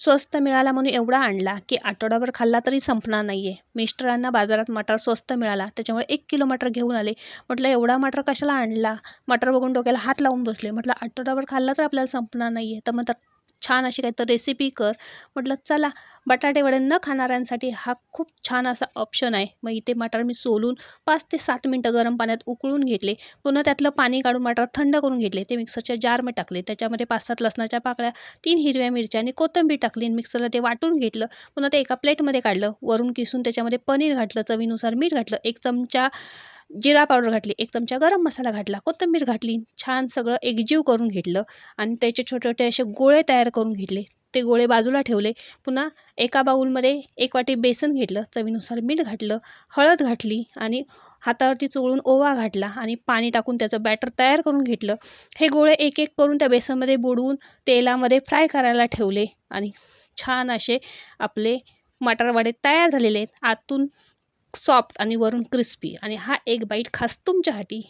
स्वस्त मिळाला म्हणून एवढा आणला की आठवडाभर खाल्ला तरी संपणार नाही आहे. मिस्टरांना बाजारात मटार स्वस्त मिळाला त्याच्यामुळे 1 किलो मटार घेऊन आले. म्हटलं एवढा मटार कशाला आणला? मटार बघून डोक्याला हात लावून बसले. म्हटलं आठवडाभर खाल्ला तर आपल्याला संपणार नाही आहे. तर म्हणतात छान अशी काहीतरी रेसिपी कर. म्हटलं चला बटाटे वडे न खाणाऱ्यांसाठी हा खूप छान असा ऑप्शन आहे. मग इथे मटार मी सोलून 5 ते 7 मिनिटं गरम पाण्यात उकळून घेतले. पुन्हा त्यातलं पाणी काढून मटार थंड करून घेतले. ते मिक्सरच्या जारमध्ये टाकले. त्याच्यामध्ये 5-7 लसणाच्या पाकळ्या, 3 हिरव्या मिरच्या आणि कोथिंबीर टाकली आणि मिक्सरला ते वाटून घेतलं. पुन्हा ते एका प्लेटमध्ये काढलं. वरून किसून त्याच्यामध्ये पनीर घातलं, चवीनुसार मीठ घातलं, 1 चमचा जिरा पावडर घातली, 1 चमचा गरम मसाला घातला, कोथिंबीर घातली. छान सगळं एकजीव करून घेतलं आणि त्याचे छोटे-छोटे असे गोळे तयार करून घेतले. ते गोळे बाजूला ठेवले. पुन्हा एका बाउलमध्ये 1 वाटी बेसन घेतलं, चवीनुसार मीठ घातलं, हळद घातली आणि हातावरती चोळून ओवा घातला आणि पाणी टाकून त्याचं बॅटर तयार करून घेतलं. हे गोळे एक-एक करून त्या बेसनमध्ये बुडवून तेलामध्ये फ्राय करायला ठेवले आणि छान असे आपले मटार वडे तयार झालेले आहेत. आतून सॉफ्ट आणि वरून क्रिस्पी आणि हा एक बाईट खास तुमच्यासाठी.